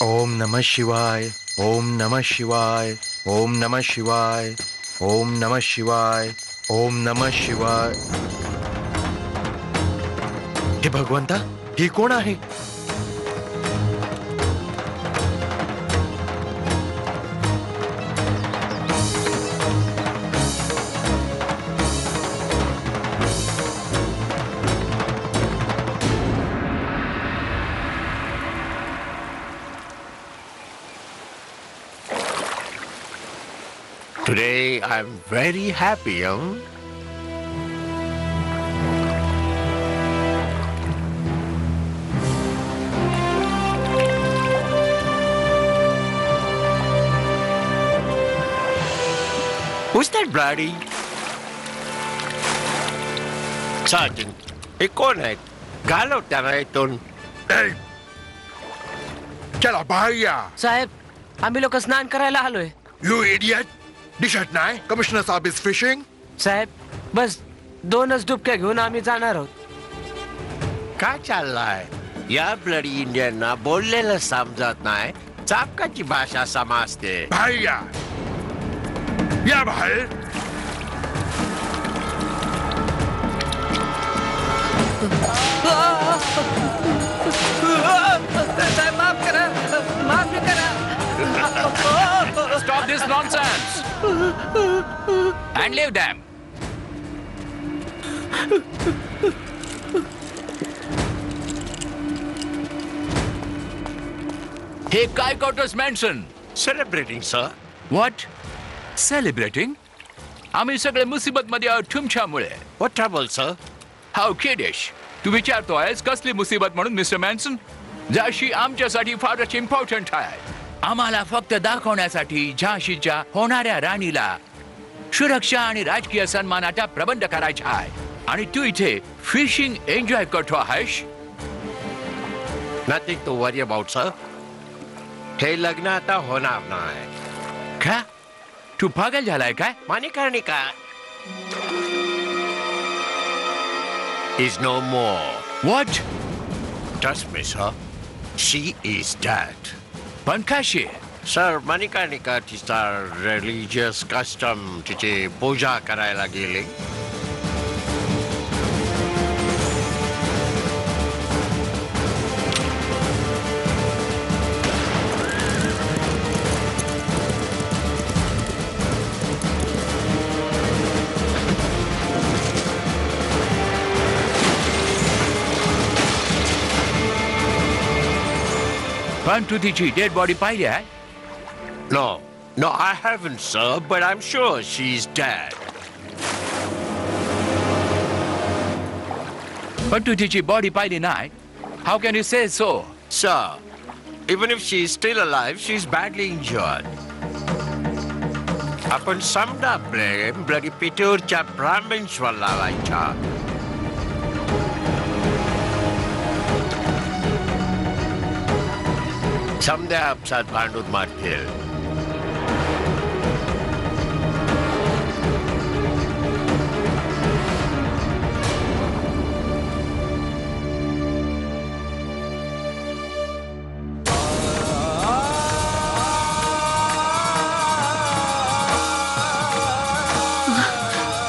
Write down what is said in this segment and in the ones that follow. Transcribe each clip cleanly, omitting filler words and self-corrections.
ओम नमः शिवाय. ओम नमः शिवाय. ओम नमः शिवाय. ओम नमः शिवाय. ओम नमः शिवाय. हे भगवंता, ही कोण आहे? Today I'm very happy, Who's that bloody? Sergeant, हे कोण आहेत? घालव त्यांना इथून. चला बाहेर या. साहेब, आम्ही लोक स्नान करायला आलोय. You idiot. दिसत नाही कमिशनर साहेब इज फिशिंग. साहेब, बस 2च डुबक्या घेऊन आम्ही जाणार आहोत. काय चाललंय? या ब्लडी इंडियनना बोललेलं समजत नाही. चापकाची भाषा समजते. बाहेर या. या बाहेर. साहेब, माफ करा, माफ करा. Stop this nonsense and leave them. Hey, काय करतोस mention? Celebrating, sir. What? Celebrating? आम्ही सगळे मुसीबत मध्ये आहोत तुमच्यामुळे. What trouble, sir? How kiddish. तू विचारतोयस कसली मुसीबत म्हणून मिस्टर मॅन्सन? जशी आमच्यासाठी फारच इम्पॉर्टंट आहे. आम्हाला फक्त दाखवण्यासाठी झाशीच्या होणाऱ्या राणीला सुरक्षा आणि राजकीय सन्मानाचा प्रबंध करायचा आहे. आणि तू इथे फिशिंग एन्जॉय करतो आहेस. Nothing to worry about, sir. हे लग्न आता होणार नाही. का? तू पागल झालाय काय? Manikarnika is no more. What? Trust me, sir. She is dead. पण कशी? Sir, Manikarnika तिचा religious custom तिची पूजा करायला गेली. पण तू तिची डेड बॉडी पाहिली आहे? No, I haven't, sir, but I'm sure she's dead. पण तू तिची बॉडी पाहिली नाही. How can you say so? Sir, even if she's still alive, she's badly injured. आपण समजा blame bloody पितूरच्या ब्राह्मणस्वर लावायचा. समध्या आपसात भांडून मारतील.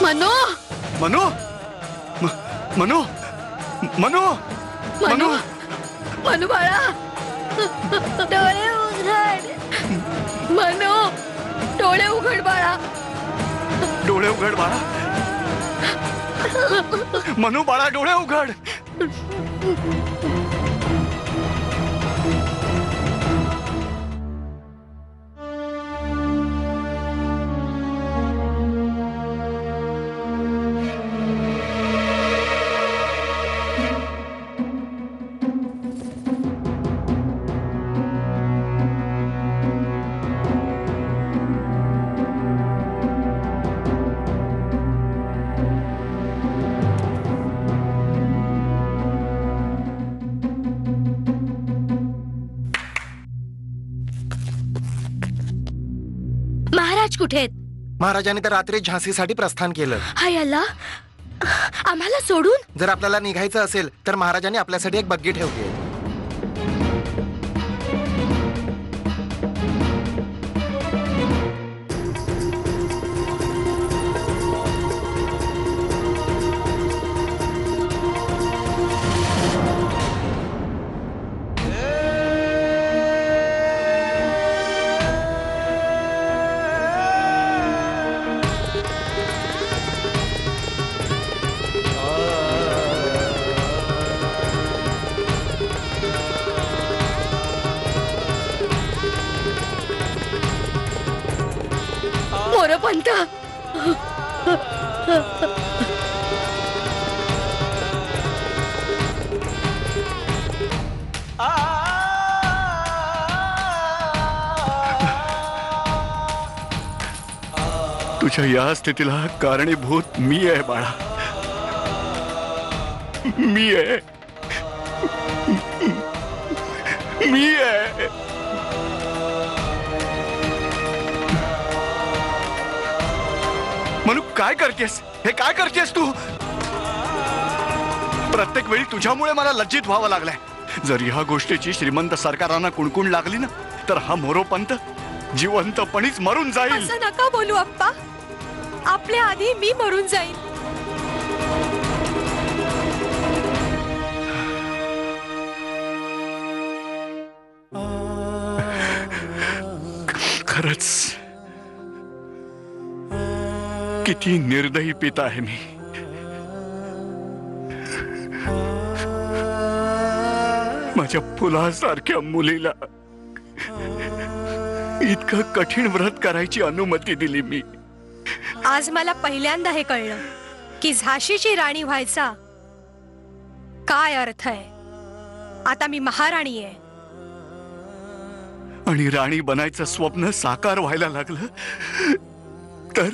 मनो मनो मनो मनो मनो मनो बाळा, डोळे उघड. मनो, डोळे उघड बाळा. डोळे उघड बाळा. मनो बाळा, डोळे उघड. महाराज कुठे आहेत? महाराजांनी तर रात्री झाशीसाठी प्रस्थान केलं. हाय अल्ला, आम्हाला सोडून? जर आपल्याला निघायचं असेल तर महाराजांनी आपल्यासाठी एक बग्गी ठेवली आहे. मोरोपंत. तुझ्या या स्थितीला कारणीभूत मी आहे बाळा. मी आहे. मी आहे. म्हणून काय करतेस? हे काय करतेस तू? प्रत्येक वेळी तुझ्यामुळे मला लज्जित व्हावं लागलंय. जर ह्या गोष्टीची श्रीमंत सरकारांना कुणकुण लागली ना, तर हा मोरोपंत जिवंतपणीच मरून जाईल. असं नका बोलू अप्पा. आपल्या आधी मी मरून जाईल. खरंच किती निर्दयी पिता आहे मी. माझ्या फुलासारख्या मुलीला इतकं कठीण व्रत करायची अनुमती दिली मी. आज मला पहिल्यांदा हे कळलं की झाशीची राणी व्हायचा काय अर्थ आहे. आता मी महाराणी आहे. आणि राणी बनायचं स्वप्न साकार व्हायला लागलं तर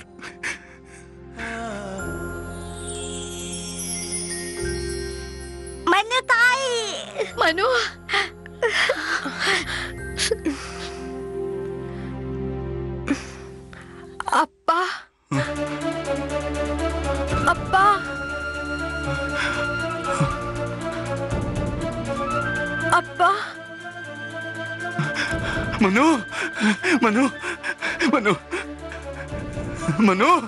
मनू, अप्पा. अप्पा. अप्पा. मनू, मनू, मनू, मनू.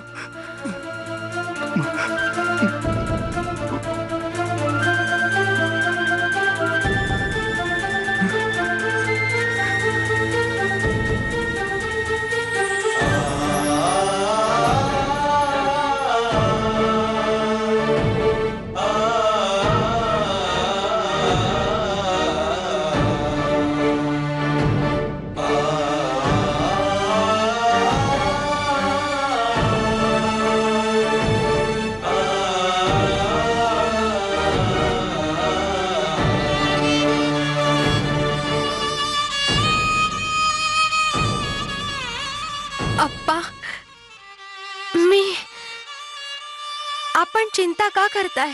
अप्पा, आपण चिंता का करताय?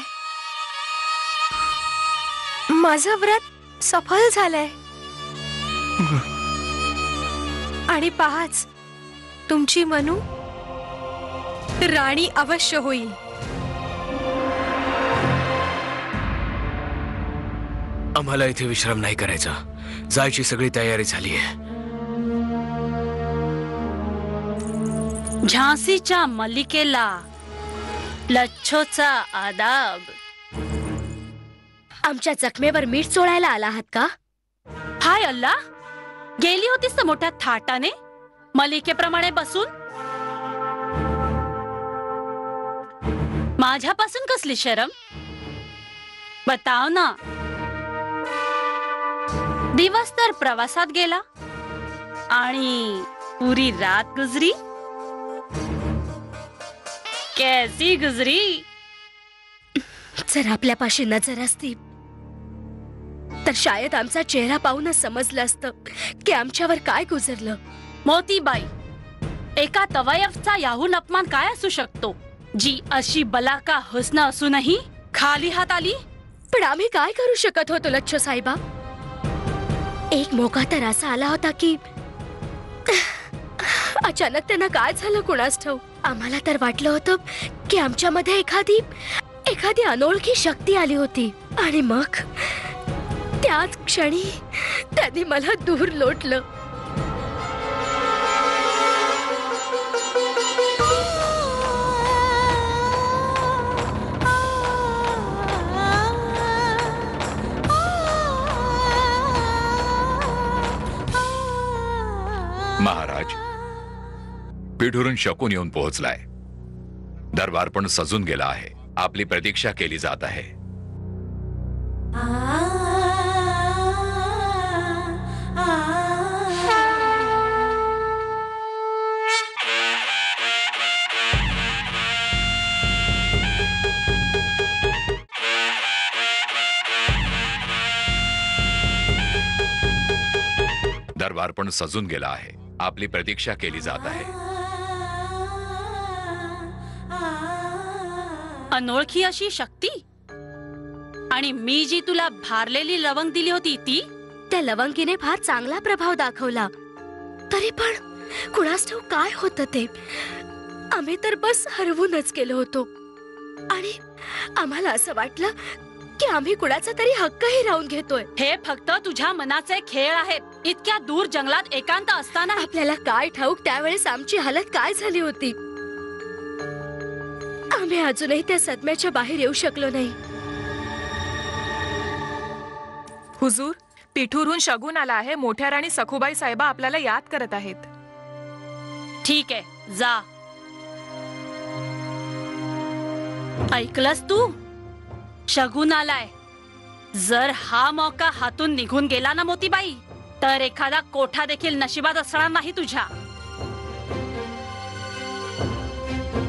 माझं व्रत सफल झालंय. आणि पहाच, तुमची मनू राणी अवश्य होईल. आम्हाला इथे विश्राम नाही करायचा. जायची सगळी तयारी झाली आहे. झाशीच्या मल्लिकेला लच्छोचा आदाब. आमच्या जखमेवर मीठ चोळायला आला आहात का? हाय अल्ला, गेली होतीस तर मोठ्या थाटाने मल्लिकेप्रमाणे बसून. माझ्यापासून कसली शरम? बताव ना. दिवस तर प्रवासात गेला आणि पुरी रात गुजरी. कैसी गुजरी? जर आपल्यापाशी नजर असती तर शायद आमचा चेहरा पाहूनच समजलं असतं की आमच्यावर काय गुजरलं. मोतीबाई, एका तवायफचा याहून अपमान काय असू शकतो, जी अशी बलाका हुस्न असूनही खाली हात आली. पण आम्ही काय करू शकत होतो लच्छो साहेबा? एक मोका तर असा आला होता की अचानक त्यांना काय झालं कुणास ठाऊक. आम्हाला तर वाटलं होतं की आमच्यामध्ये एखादी अनोळखी शक्ती आली होती. आणि मग त्याच क्षणी त्यांनी मला दूर लोटलं. महाराज, पिढूरून शकून येऊन पोहोचलाय. दरबार पण सजून गेला आहे. आपली प्रतीक्षा केली जात आहे. दरबार पण सजून गेला आहे. आपली प्रतीक्षा केली जात आहे. अनोळखी अशी शक्ती आणि मी जी तुला भारलेली लवंग दिली होती ती. त्या लवंगीने फार चांगला प्रभाव दाखवला. तरी पण कुणास ठाऊक काय होतं ते. आम्ही तर बस हरवूनच गेलो होतो आणि आम्हाला असं वाटलं की आम्ही कुणाचा तरी हक्कही राहून घेतोय. हे फक्त तुझ्या मनाचे खेळ आहेत. इतक्या दूर जंगलात एकांत असताना आपल्याला काय ठाऊक त्यावेळेस आमची हालत काय झाली होती. आम्ही अजूनही त्या सदम्याच्या बाहेर येऊ शकलो नाही. हुजूर, पिठूरहून शगुन आला आहे. मोठ्या राणी सखुबाई साहेबा आपल्याला याद करत आहेत. ठीक आहे, जा. ऐकलंस तू? शगुन आलाय. जर हा मौका हातून निघून गेला ना मोतीबाई, तर एखादा कोठा देखील नशिबात असणार नाही तुझ्या.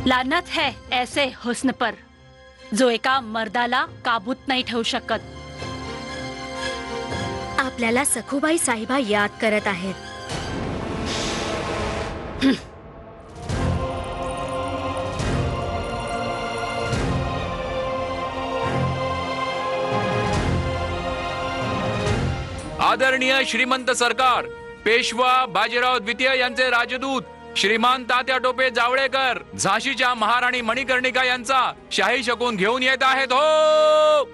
लानत है ऐसे हुस्न पर जो एका मर्दाला काबूत नाही ठेवू शकत. आपल्याला सखुबाई साहेबा याद करत आहेत. आदरणीय श्रीमंत सरकार, पेशवा बाजीराव द्वितीय यांचे राजदूत श्रीमान तात्या टोपे जावळेकर झाशीच्या महाराणी मणिकर्णिका यांचा शाही शकून घेऊन येत आहेत. हो,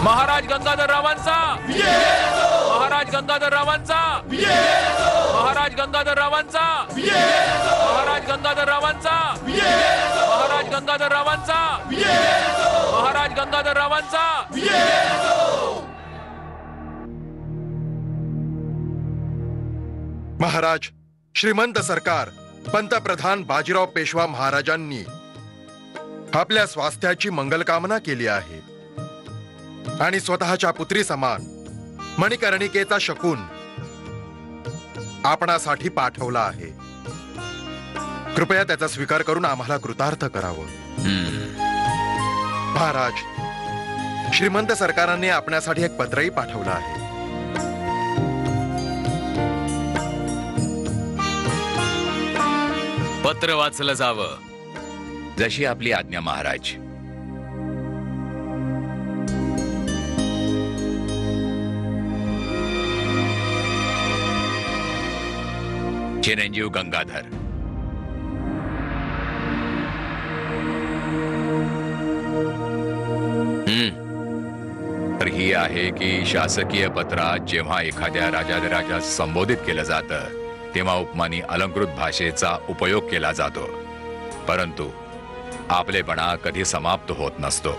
महाराज गंगाधररावांचा, महाराज गंगाधररावांचा, महाराज गंगाधररावांचा, महाराज गंगाधररावांचा, महाराज गंगाधररावांचा, महाराज गंगाधररावांचा. महाराज, श्रीमंत सरकार, पंतप्रधान बाजीराव पेशवा महाराजांनी आपल्या स्वास्थ्याची मंगलकामना केली आहे आणि स्वतःच्या पुत्री समान मणिकर्णिकेचा शकून आपणासाठी पाठवला आहे. कृपया त्याचा स्वीकार करून आम्हाला कृतार्थ करावं. महाराज, श्रीमंत सरकारांनी आपणासाठी एक पत्रही पाठवलं आहे. पत्र वाचलं जावं. जशी आपली आज्ञा महाराज. चिरंजीव गंगाधर, तर ही आहे की शासकीय पत्रात जेव्हा एखाद्या राजाधिराजास संबोधित केलं जातं तेव्हा उपमानी अलंकृत भाषेचा उपयोग केला जातो, परंतु आपलेपणा कधी समाप्त होत नसतो.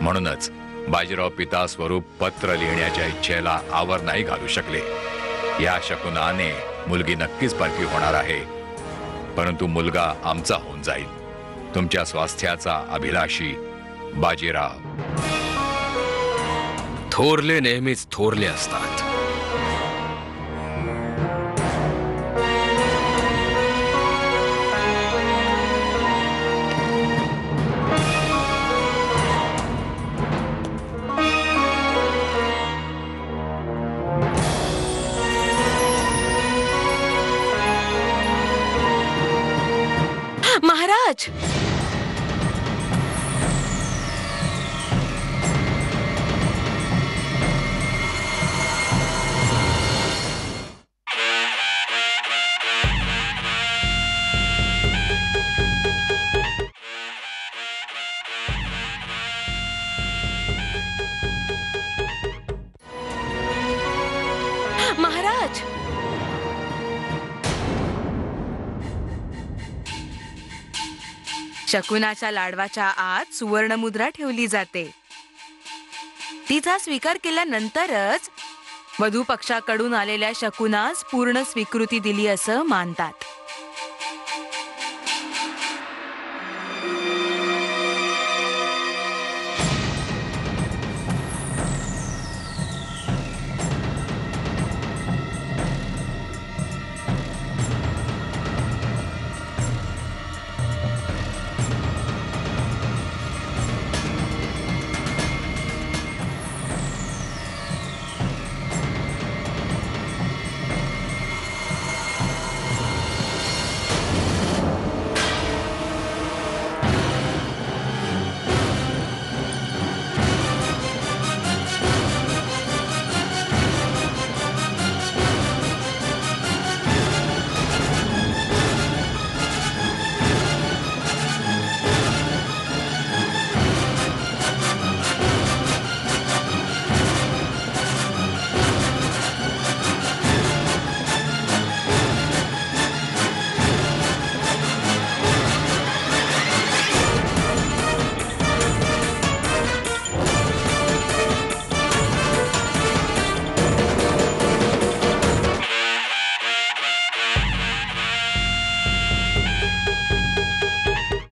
म्हणूनच बाजीराव पिता स्वरूप पत्र लिहिण्याच्या इच्छेला आवर नाही घालू शकले. या शकुनाने मुलगी नक्कीच परकी होणार आहे, परंतु मुलगा आमचा होऊन जाईल. तुमच्या स्वास्थ्याचा अभिलाषी बाजीराव. थोरले नेहमीच थोरले असतात. महाराज, शकुनाच्या लाडवाच्या आत सुवर्णमुद्रा ठेवली जाते. तिचा स्वीकार केल्यानंतरच वधू पक्षाकडून आलेल्या शकुनास पूर्ण स्वीकृती दिली असं मानतात.